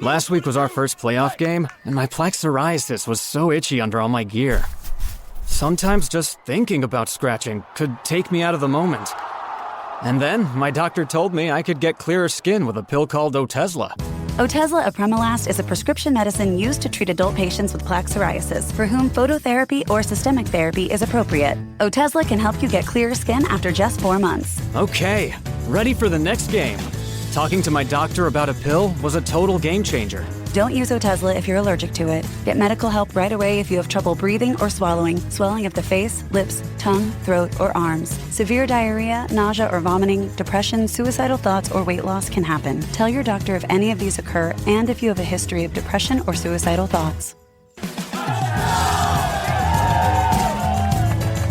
Last week was our first playoff game, and my plaque psoriasis was so itchy under all my gear. Sometimes just thinking about scratching could take me out of the moment. And then my doctor told me I could get clearer skin with a pill called Otezla. Otezla apremilast is a prescription medicine used to treat adult patients with plaque psoriasis for whom phototherapy or systemic therapy is appropriate. Otezla can help you get clearer skin after just 4 months. Okay, ready for the next game. Talking to my doctor about a pill was a total game changer. Don't use Otezla if you're allergic to it. Get medical help right away if you have trouble breathing or swallowing, swelling of the face, lips, tongue, throat, or arms. Severe diarrhea, nausea or vomiting, depression, suicidal thoughts, or weight loss can happen. Tell your doctor if any of these occur and if you have a history of depression or suicidal thoughts.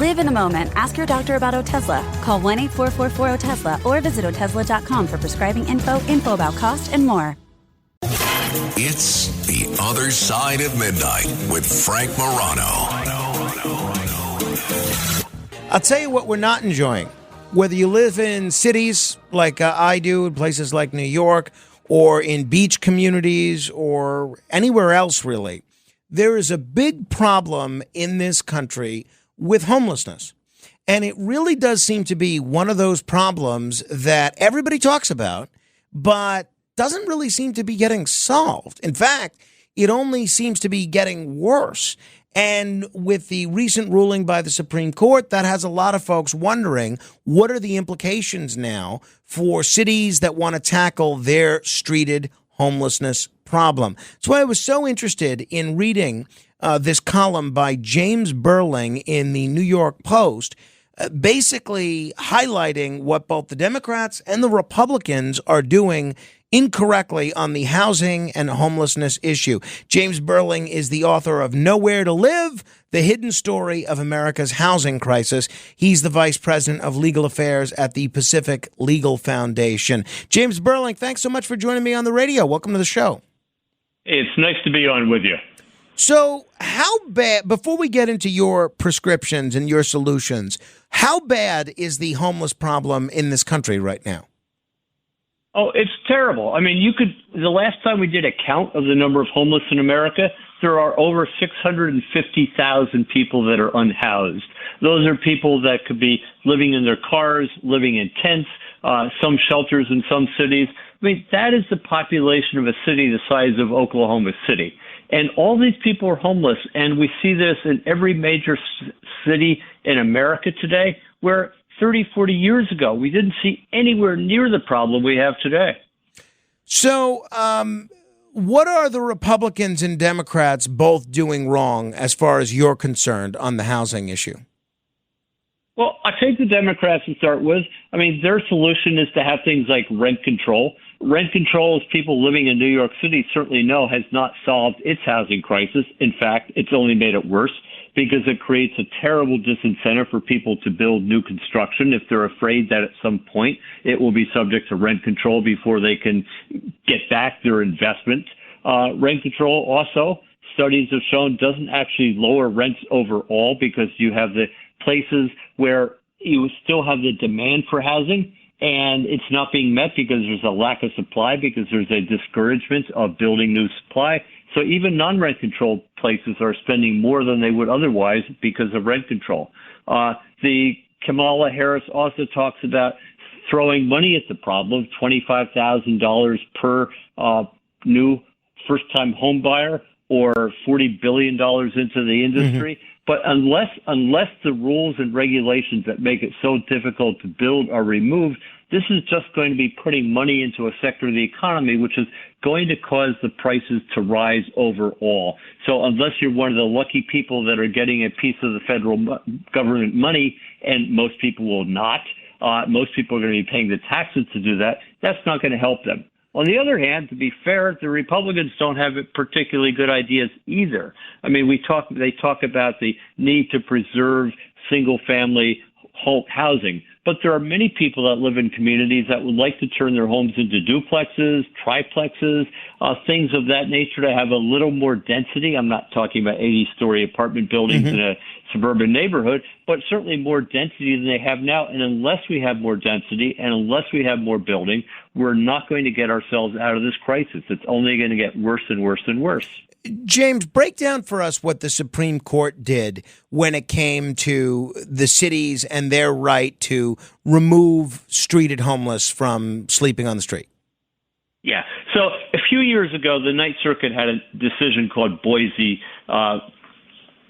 Live in the moment. Ask your doctor about Otezla. Call 1-844-4-OTEZLA or visit Otezla.com for prescribing info about cost, and more. It's The Other Side of Midnight with Frank Morano. I'll tell you what we're not enjoying. Whether you live in cities like I do, in places like New York, or in beach communities, or anywhere else really, there is a big problem in this country with homelessness. And it really does seem to be one of those problems that everybody talks about, but doesn't really seem to be getting solved. In fact, it only seems to be getting worse. And with the recent ruling by the Supreme Court, that has a lot of folks wondering, what are the implications now for cities that want to tackle their streeted homelessness problem? That's why I was so interested in reading this column by James Burling in the New York Post, basically highlighting what both the Democrats and the Republicans are doing incorrectly on the housing and homelessness issue. James Burling is the author of Nowhere to Live, The Hidden Story of America's Housing Crisis. He's the vice president of legal affairs at the Pacific Legal Foundation. James Burling, thanks so much for joining me on the radio. Welcome to the show. It's nice to be on with you. So how bad, before we get into your prescriptions and your solutions, how bad is the homeless problem in this country right now? Oh, it's terrible. I mean, the last time we did a count of the number of homeless in America, there are over 650,000 people that are unhoused. Those are people that could be living in their cars, living in tents, some shelters in some cities. I mean, that is the population of a city the size of Oklahoma City. And all these people are homeless, and we see this in every major city in America today, where 30, 40 years ago, we didn't see anywhere near the problem we have today. So what are the Republicans and Democrats both doing wrong as far as you're concerned on the housing issue? Well, I think the Democrats to start with, I mean, their solution is to have things like rent control. Rent control, as people living in New York City certainly know, has not solved its housing crisis. In fact, it's only made it worse because it creates a terrible disincentive for people to build new construction if they're afraid that at some point it will be subject to rent control before they can get back their investment. Rent control also, studies have shown, doesn't actually lower rents overall because you have the places where you still have the demand for housing and it's not being met because there's a lack of supply, because there's a discouragement of building new supply. So even non-rent controlled places are spending more than they would otherwise because of rent control. The Kamala Harris also talks about throwing money at the problem, $25,000 per new first-time home buyer or $40 billion into the industry. Mm-hmm. But unless the rules and regulations that make it so difficult to build are removed, this is just going to be putting money into a sector of the economy, which is going to cause the prices to rise overall. So unless you're one of the lucky people that are getting a piece of the federal government money, and most people will not, most people are going to be paying the taxes to do that, that's not going to help them. On the other hand, to be fair, the Republicans don't have particularly good ideas either. I mean, they talk about the need to preserve single-family housing. but there are many people that live in communities that would like to turn their homes into duplexes, triplexes, things of that nature to have a little more density. I'm not talking about 80-story apartment buildings in a suburban neighborhood, but certainly more density than they have now. And unless we have more density and unless we have more building, we're not going to get ourselves out of this crisis. It's only going to get worse and worse and worse. James, break down for us what the Supreme Court did when it came to the cities and their right to remove streeted homeless from sleeping on the street. Yeah. So a few years ago, the Ninth Circuit had a decision called Boise.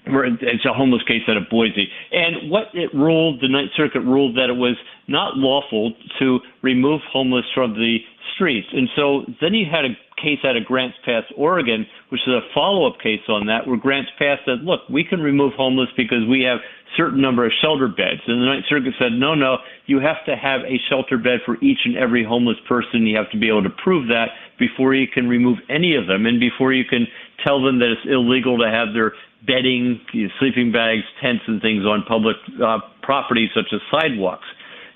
It's a homeless case out of Boise. And what it ruled, the Ninth Circuit ruled that it was not lawful to remove homeless from the streets. And so then you had a case out of Grants Pass, Oregon, which is a follow-up case on that, where Grants Pass said, look, we can remove homeless because we have certain number of shelter beds. And the Ninth Circuit said, no, you have to have a shelter bed for each and every homeless person. You have to be able to prove that before you can remove any of them and before you can tell them that it's illegal to have their bedding, sleeping bags, tents, and things on public property such as sidewalks.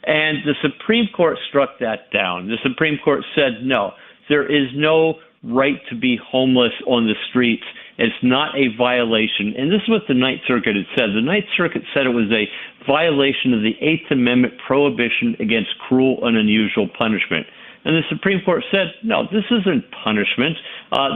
And the Supreme Court struck that down. The Supreme Court said, no, there is no right to be homeless on the streets. It's not a violation. And this is what the Ninth Circuit had said. The Ninth Circuit said it was a violation of the Eighth Amendment prohibition against cruel and unusual punishment. And the Supreme Court said, no, this isn't punishment.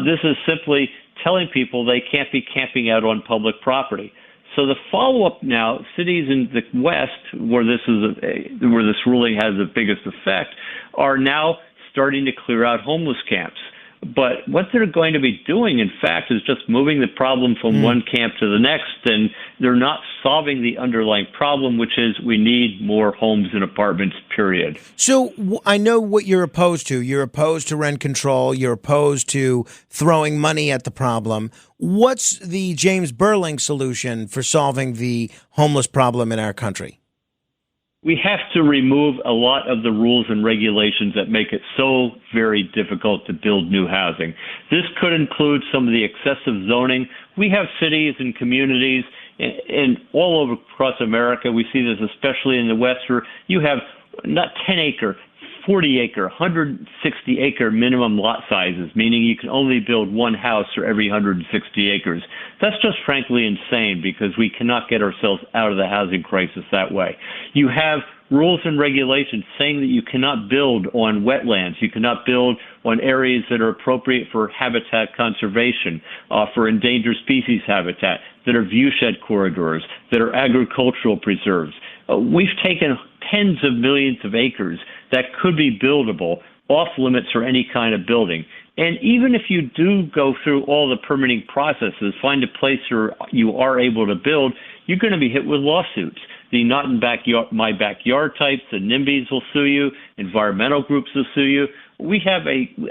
This is simply telling people they can't be camping out on public property. So the follow-up now, cities in the West, where this ruling has the biggest effect, are now starting to clear out homeless camps. But what they're going to be doing, in fact, is just moving the problem from one camp to the next, and they're not solving the underlying problem, which is we need more homes and apartments, period. So I know what you're opposed to. You're opposed to rent control. You're opposed to throwing money at the problem. What's the James Burling solution for solving the homeless problem in our country? We have to remove a lot of the rules and regulations that make it so very difficult to build new housing. This could include some of the excessive zoning. We have cities and communities and all over across America. We see this especially in the West, where you have not 10-acre, 40-acre, 160-acre minimum lot sizes, meaning you can only build one house for every 160 acres. That's just frankly insane because we cannot get ourselves out of the housing crisis that way. You have rules and regulations saying that you cannot build on wetlands. You cannot build on areas that are appropriate for habitat conservation, for endangered species habitat, that are viewshed corridors, that are agricultural preserves. We've taken tens of millions of acres that could be buildable off limits for any kind of building. And even if you do go through all the permitting processes, find a place where you are able to build, you're going to be hit with lawsuits. The not in my backyard types, the NIMBYs will sue you, environmental groups will sue you.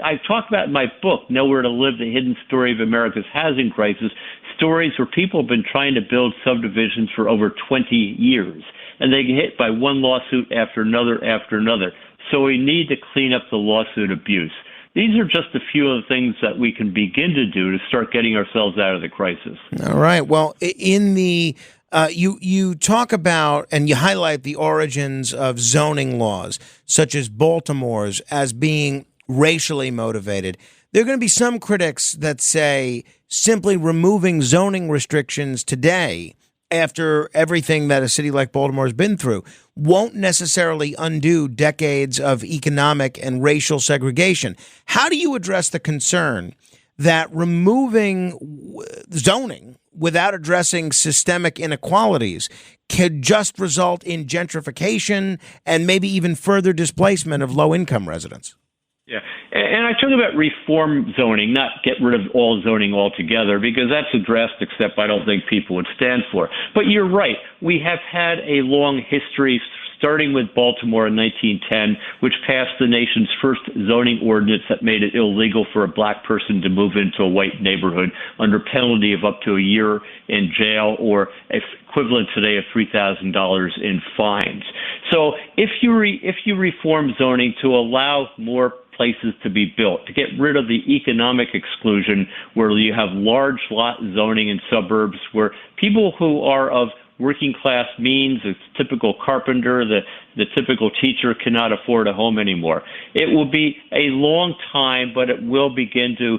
I've talked about in my book, Nowhere to Live, the Hidden Story of America's Housing Crisis, stories where people have been trying to build subdivisions for over 20 years, and they get hit by one lawsuit after another after another. So we need to clean up the lawsuit abuse. These are just a few of the things that we can begin to do to start getting ourselves out of the crisis. All right. Well, in the you talk about and you highlight the origins of zoning laws, such as Baltimore's, as being racially motivated. There are going to be some critics that say simply removing zoning restrictions today, after everything that a city like Baltimore has been through, won't necessarily undo decades of economic and racial segregation. How do you address the concern that removing zoning without addressing systemic inequalities could just result in gentrification and maybe even further displacement of low-income residents? Yeah, and I talk about reform zoning, not get rid of all zoning altogether, because that's a drastic step I don't think people would stand for. But you're right. We have had a long history, starting with Baltimore in 1910, which passed the nation's first zoning ordinance that made it illegal for a black person to move into a white neighborhood under penalty of up to a year in jail or equivalent today of $3,000 in fines. So if you reform zoning to allow more places to be built, to get rid of the economic exclusion where you have large lot zoning in suburbs where people who are of working class means, the typical carpenter, the typical teacher cannot afford a home anymore. It will be a long time, but it will begin to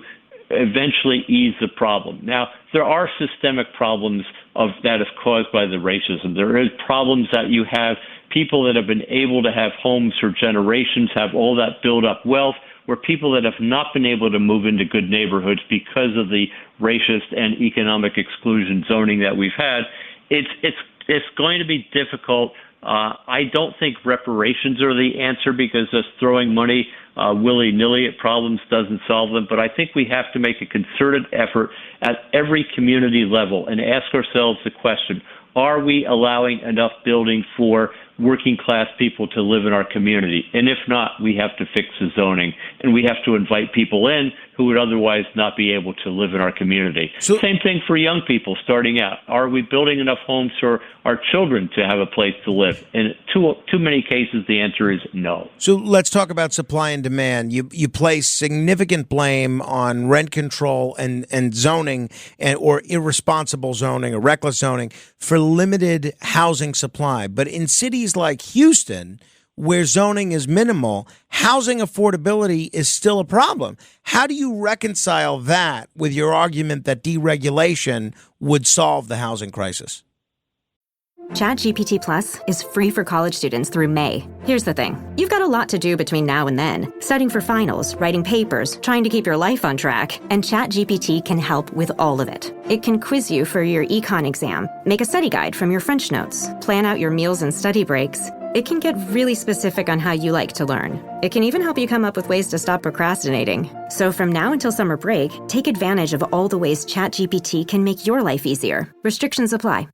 eventually ease the problem. Now, there are systemic problems that is caused by the racism. There is problems that you have people that have been able to have homes for generations, have all that built up wealth, where people that have not been able to move into good neighborhoods because of the racist and economic exclusion zoning that we've had. It's going to be difficult. I don't think reparations are the answer, because just throwing money willy-nilly at problems doesn't solve them. But I think we have to make a concerted effort at every community level and ask ourselves the question, are we allowing enough building for working class people to live in our community? And if not, we have to fix the zoning, and we have to invite people in who would otherwise not be able to live in our community. So, same thing for young people starting out. Are we building enough homes for our children to have a place to live? In too many cases, the answer is no. So let's talk about supply and demand. You place significant blame on rent control and zoning or irresponsible zoning or reckless zoning for limited housing supply. But in cities like Houston, where zoning is minimal, housing affordability is still a problem. How do you reconcile that with your argument that deregulation would solve the housing crisis? ChatGPT Plus is free for college students through May. Here's the thing. You've got a lot to do between now and then. Studying for finals, writing papers, trying to keep your life on track. And ChatGPT can help with all of it. It can quiz you for your econ exam, make a study guide from your French notes, plan out your meals and study breaks. It can get really specific on how you like to learn. It can even help you come up with ways to stop procrastinating. So from now until summer break, take advantage of all the ways ChatGPT can make your life easier. Restrictions apply.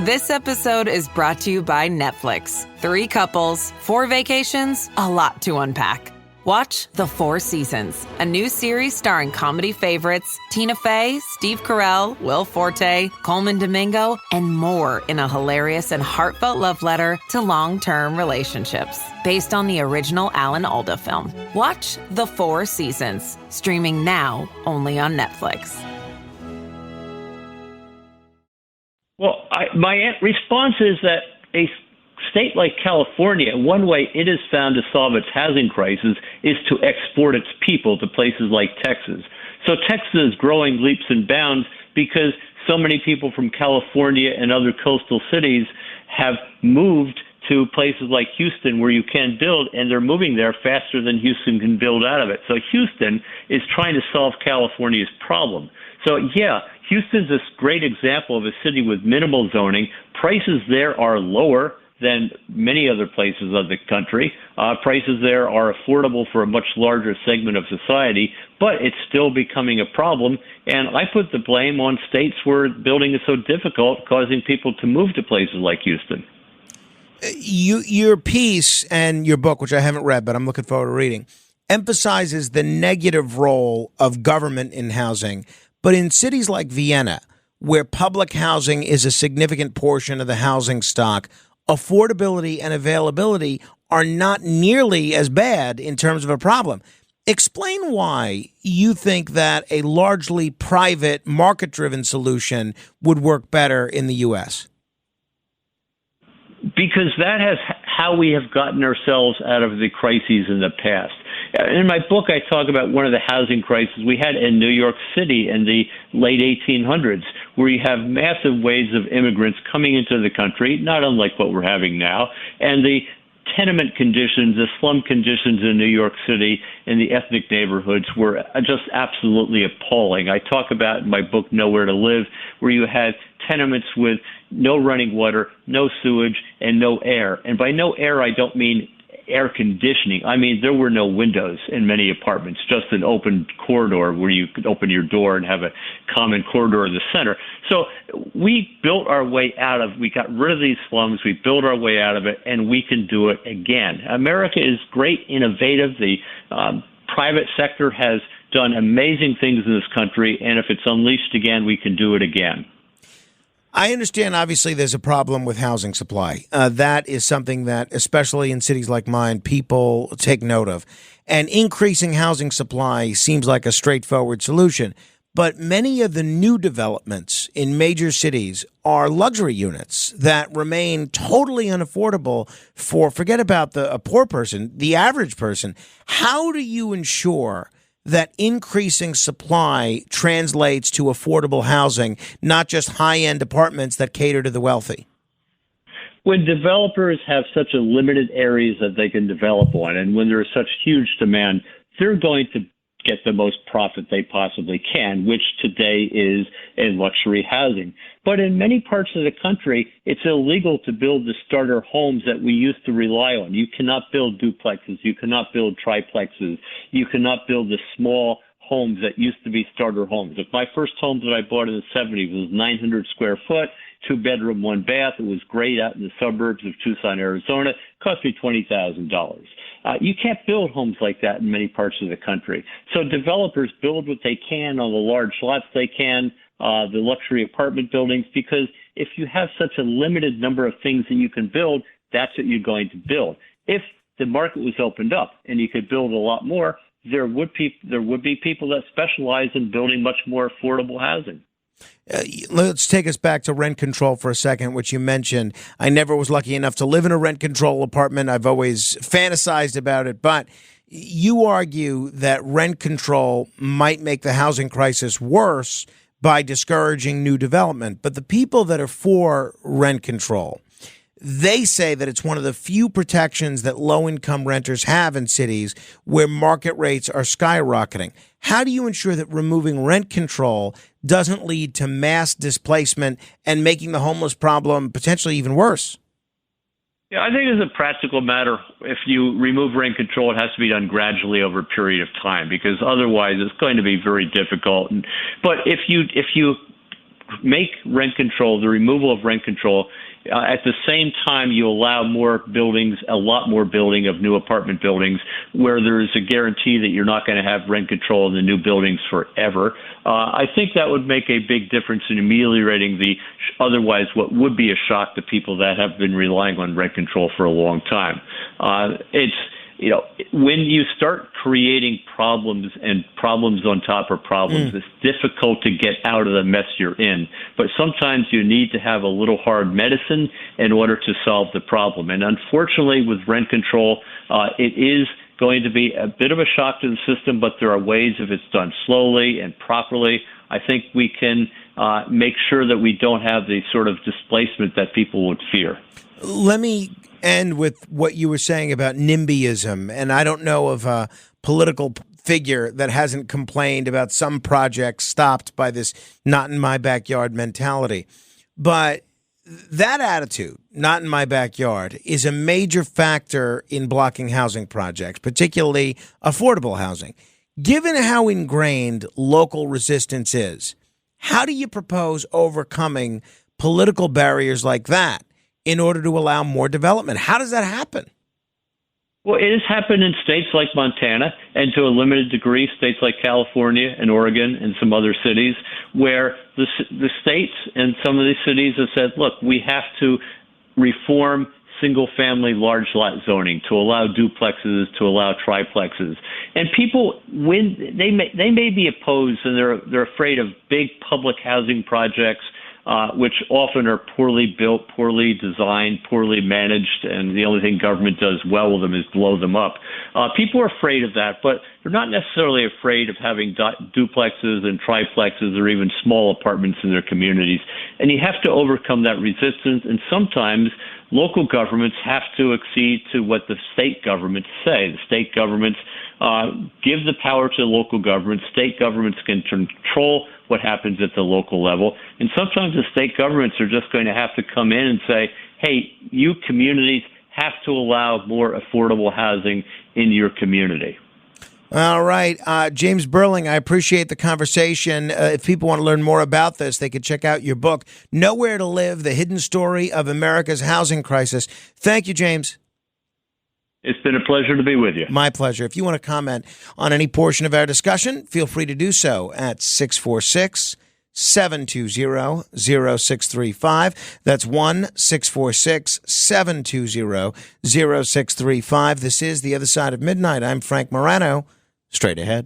This episode is brought to you by Netflix. 3 couples, 4 vacations, a lot to unpack. Watch The 4 Seasons, a new series starring comedy favorites Tina Fey, Steve Carell, Will Forte, Coleman Domingo, and more in a hilarious and heartfelt love letter to long-term relationships. Based on the original Alan Alda film. Watch The 4 Seasons, streaming now only on Netflix. Well, my response is that a state like California, one way it has found to solve its housing crisis is to export its people to places like Texas. So Texas is growing leaps and bounds because so many people from California and other coastal cities have moved to places like Houston where you can build, and they're moving there faster than Houston can build out of it. So Houston is trying to solve California's problem. So, yeah, Houston's this great example of a city with minimal zoning. Prices there are lower than many other places of the country. Prices there are affordable for a much larger segment of society, but it's still becoming a problem. And I put the blame on states where building is so difficult, causing people to move to places like Houston. Your piece and your book, which I haven't read, but I'm looking forward to reading, emphasizes the negative role of government in housing. But in cities like Vienna, where public housing is a significant portion of the housing stock, affordability and availability are not nearly as bad in terms of a problem. Explain why you think that a largely private, market-driven solution would work better in the U.S. Because that has how we have gotten ourselves out of the crises in the past. In my book, I talk about one of the housing crises we had in New York City in the late 1800s, where you have massive waves of immigrants coming into the country, not unlike what we're having now, and the tenement conditions, the slum conditions in New York City in the ethnic neighborhoods were just absolutely appalling. I talk about in my book, Nowhere to Live, where you had tenements with no running water, no sewage, and no air. And by no air, I don't mean air conditioning. I mean, there were no windows in many apartments, just an open corridor where you could open your door and have a common corridor in the center. So we built our way we got rid of these slums, we built our way out of it, and we can do it again. America is great, innovative. The private sector has done amazing things in this country, and if it's unleashed again, we can do it again. I understand, obviously, there's a problem with housing supply. That is something that, especially in cities like mine, people take note of. And increasing housing supply seems like a straightforward solution. But many of the new developments in major cities are luxury units that remain totally unaffordable for, forget about a poor person, the average person. How do you ensure that increasing supply translates to affordable housing, not just high-end apartments that cater to the wealthy? When developers have such a limited areas that they can develop on, and when there is such huge demand, they're going to get the most profit they possibly can, which today is in luxury housing. But in many parts of the country, it's illegal to build the starter homes that we used to rely on. You cannot build duplexes. You cannot build triplexes. You cannot build the small homes that used to be starter homes. If my first home that I bought in the 70s was 900 square foot, 2-bedroom, 1-bath. It was great out in the suburbs of Tucson, Arizona. It cost me $20,000. You can't build homes like that in many parts of the country. So developers build what they can on the large lots they can, the luxury apartment buildings, because if you have such a limited number of things that you can build, that's what you're going to build. If the market was opened up and you could build a lot more, there would be people that specialize in building much more affordable housing. Let's take us back to rent control for a second, which you mentioned. I never was lucky enough to live in a rent control apartment. I've always fantasized about it. But you argue that rent control might make the housing crisis worse by discouraging new development. But the people that are for rent control, they say that it's one of the few protections that low-income renters have in cities where market rates are skyrocketing. How do you ensure that removing rent control doesn't lead to mass displacement and making the homeless problem potentially even worse? Yeah, I think as a practical matter, if you remove rent control, it has to be done gradually over a period of time, because otherwise it's going to be very difficult. But if you make rent control, the removal of rent control, at the same time, you allow more buildings, a lot more building of new apartment buildings where there is a guarantee that you're not going to have rent control in the new buildings forever. I think that would make a big difference in ameliorating the otherwise what would be a shock to people that have been relying on rent control for a long time. When you start creating problems and problems on top of problems, it's difficult to get out of the mess you're in. But sometimes you need to have a little hard medicine in order to solve the problem. And unfortunately, with rent control, it is going to be a bit of a shock to the system, but there are ways, if it's done slowly and properly, I think we can make sure that we don't have the sort of displacement that people would fear. Let me end with what you were saying about NIMBYism. And I don't know of a political figure that hasn't complained about some projects stopped by this not in my backyard mentality. But that attitude, not in my backyard, is a major factor in blocking housing projects, particularly affordable housing. Given how ingrained local resistance is, how do you propose overcoming political barriers like that in order to allow more development? How does that happen? Well, it has happened in states like Montana and to a limited degree states like California and Oregon and some other cities where the states and some of these cities have said, look, we have to reform single-family large lot zoning to allow duplexes, to allow triplexes. And people, when they may be opposed and they're afraid of big public housing projects, which often are poorly built, poorly designed, poorly managed, and the only thing government does well with them is blow them up. People are afraid of that, but they're not necessarily afraid of having duplexes and triplexes or even small apartments in their communities. And you have to overcome that resistance, and sometimes local governments have to accede to what the state governments say. The state governments give the power to local governments. State governments can control what happens at the local level. And sometimes the state governments are just going to have to come in and say, hey, you communities have to allow more affordable housing in your community. All right. James Burling, I appreciate the conversation. If people want to learn more about this, they could check out your book, Nowhere to Live, The Hidden Story of America's Housing Crisis. Thank you, James. It's been a pleasure to be with you. My pleasure. If you want to comment on any portion of our discussion, feel free to do so at 646-720-0635. That's 1-646-720-0635. This is The Other Side of Midnight. I'm Frank Morano. Straight ahead.